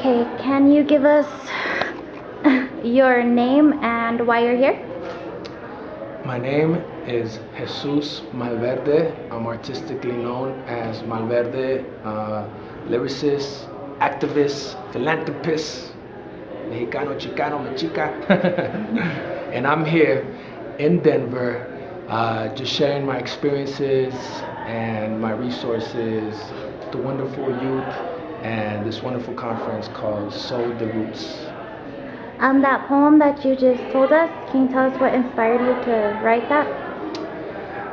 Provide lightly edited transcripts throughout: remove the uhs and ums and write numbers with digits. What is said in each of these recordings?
Okay, can you give us your name and why you're here? My name is Jesus Malverde. I'm artistically known as Malverde, lyricist, activist, philanthropist, Mexicano, Chicano, Mexica. And I'm here in Denver, just sharing my experiences and my resources, the wonderful youth, and this wonderful conference called Soul the Roots. That poem that you just told us, can you tell us what inspired you to write that?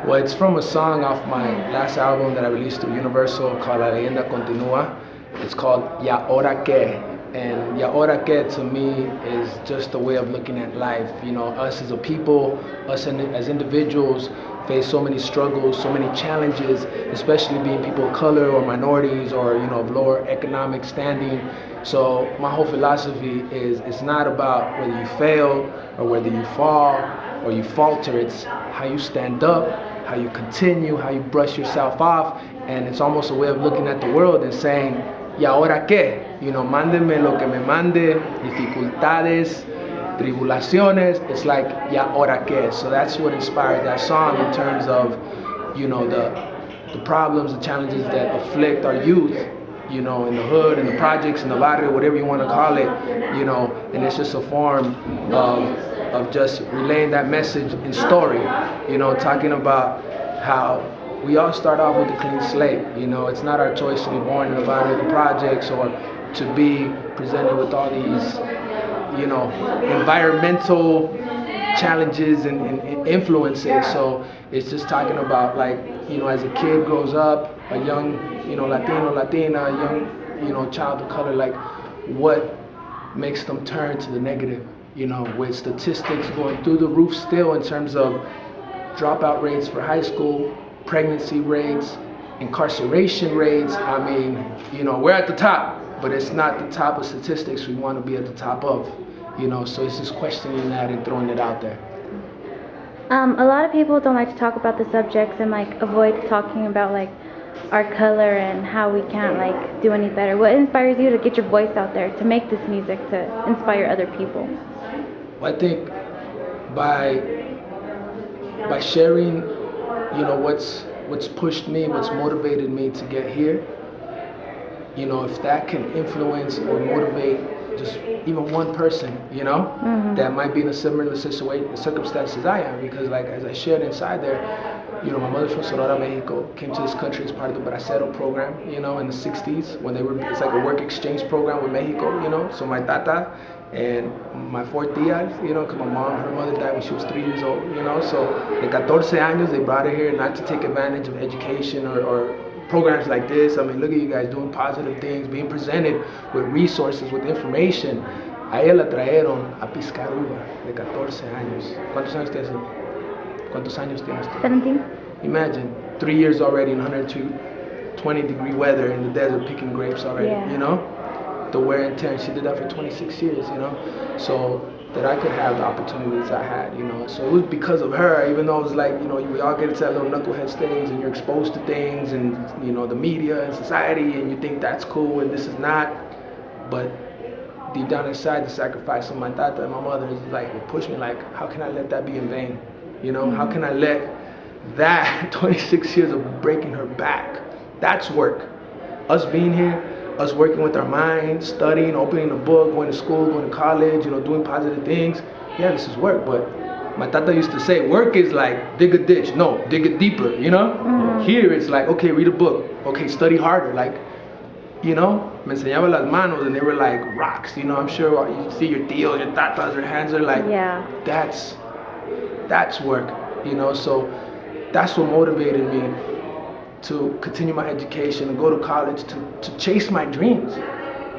Well, it's from a song off my last album that I released through Universal called La Leyenda Continúa. It's called Ya Ahora Que. And Ya Ahora Que to me is just a way of looking at life. You know, us as a people, as individuals, face so many struggles, so many challenges, especially being people of color or minorities or, of lower economic standing. So my whole philosophy is it's not about whether you fail or whether you fall or you falter. It's how you stand up, how you continue, how you brush yourself off, and it's almost a way of looking at the world and saying, ¿y ahora qué? Mándenme lo que me mande, dificultades, tribulaciones. It's like, ¿y ahora qué? So that's what inspired that song in terms of, the problems, the challenges that afflict our youth, in the hood, in the projects, in the barrio, whatever you want to call it, and it's just a form of just relaying that message in story, talking about how we all start off with a clean slate. It's not our choice to be born in the barrio, the projects, or to be presented with all these, environmental challenges and influences. So it's just talking about, like, as a kid grows up, a young, Latino, Latina, a young, child of color, like what makes them turn to the negative, with statistics going through the roof still in terms of dropout rates for high school, pregnancy rates, incarceration rates. I mean, we're at the top, but it's not the top of statistics we want to be at the top of, so it's just questioning that and throwing it out there. A lot of people don't like to talk about the subjects and avoid talking about our color and how we can't do any better. What inspires you to get your voice out there, to make this music, to inspire other people? Well, I think by sharing, what's pushed me, what's motivated me to get here, if that can influence or motivate just even one person, that might be in a similar circumstance as I am, because as I shared inside there, my mother's from Sonora, Mexico, came to this country as part of the Bracero program, in the 60s when it's like a work exchange program with Mexico, so my tata and my four tias, because my mom, her mother died when she was 3 years old, so de 14 años, they brought her here not to take advantage of education or programs like this. I mean, look at you guys doing positive things, being presented with resources, with information. A ella la trajeron a piscar uva de 14 años. ¿Cuántos años tienes? ¿Cuántos años tienes tú? 17. Imagine, 3 years already in 120-degree weather in the desert picking grapes already, The wear and tear. She did that for 26 years, So that I could have the opportunities I had, So it was because of her, even though it was like, we all get to that little knucklehead stage and you're exposed to things and, the media and society, and you think that's cool and this is not. But deep down inside, the sacrifice of my tata and my mother is what pushed me, how can I let that be in vain? How can I let that 26 years of breaking her back, that's work. Us being here, us working with our minds, studying, opening a book, going to school, going to college, doing positive things. Yeah, this is work, but my tata used to say, work is like dig a ditch. No, dig it deeper, Here it's like, okay, read a book. Okay, study harder. Me enseñaba las manos and they were like rocks, I'm sure you see your tios, your tatas, their hands are like, yeah. That's work, so that's what motivated me to continue my education and go to college to chase my dreams.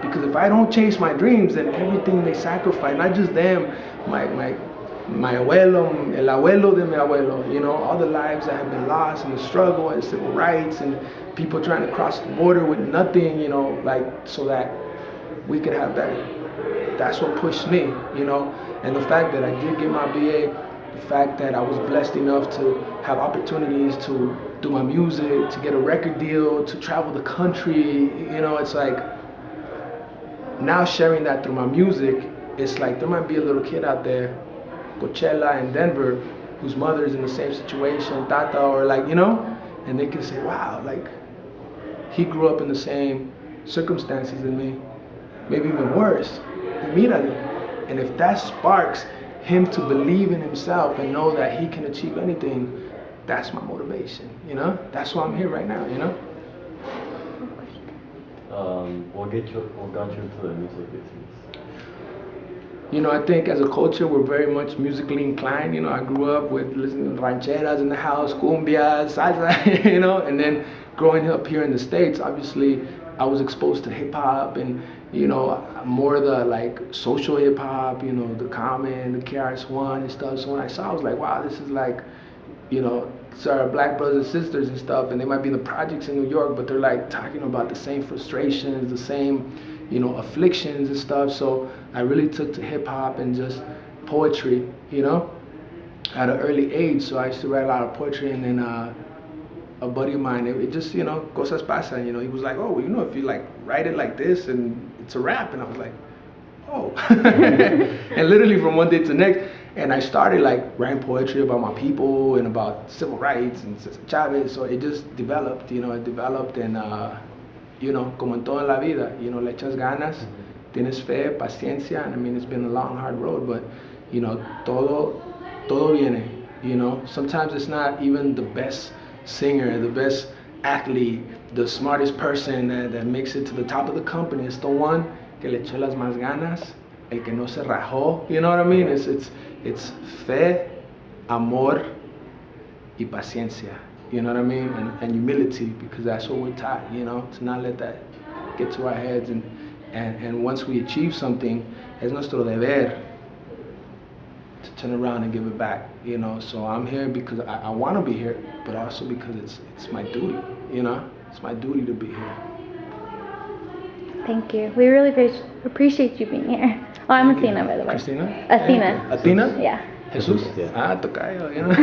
Because if I don't chase my dreams, then everything they sacrifice, not just them, my abuelo, el abuelo de mi abuelo, all the lives that have been lost in the struggle and civil rights and people trying to cross the border with nothing, so that we could have better. That's what pushed me, and the fact that I did get my BA, the fact that I was blessed enough to have opportunities to do my music, to get a record deal, to travel the country, it's like now sharing that through my music, it's like there might be a little kid out there, Coachella in Denver, whose mother's in the same situation, Tata, or like, you know, and they can say, wow, like, he grew up in the same circumstances as me, maybe even worse. Míralo. And if that sparks him to believe in himself and know that he can achieve anything, that's my motivation, you know? That's why I'm here right now, you know? What got you into the music business? You know, I think as a culture, we're very much musically inclined. You know, I grew up with listening to rancheras in the house, cumbias, salsa, you know, and then growing up here in the States, obviously, I was exposed to hip hop and, you know, more the like social hip hop, you know, the Common, the KRS-One and stuff. So when I saw, I was like, wow, this is like, you know, it's our black brothers and sisters and stuff, and they might be in the projects in New York, but they're like talking about the same frustrations, the same, you know, afflictions and stuff. So I really took to hip hop and just poetry, you know, at an early age. So I used to write a lot of poetry, and then a buddy of mine, it just, you know, cosas pasan, you know, he was like, oh, well, you know, if you like write it like this and it's a rap, and I was like, oh. And literally from one day to the next, and I started like writing poetry about my people and about civil rights and Chavez. So it just developed, you know, it developed, and you know, como en todo en la vida, you know, le echas ganas, tienes fe, paciencia, and I mean, it's been a long, hard road, but you know, todo viene, you know. Sometimes it's not even the best singer, the best athlete, the smartest person that makes it to the top of the company. It's the one que le echó las más ganas, el que no se rajó, you know what I mean? It's fe, amor, y paciencia, you know what I mean? And humility, because that's what we're taught, you know, to not let that get to our heads. And once we achieve something, es nuestro deber to turn around and give it back, you know. So I'm here because I want to be here, but also because it's my duty, you know. It's my duty to be here. Thank you. We really appreciate you being here. Oh, I'm Athena, by the way. Christina? Athena. Athena? Yeah. Jesus? Yeah. Ah, tocayo, you know.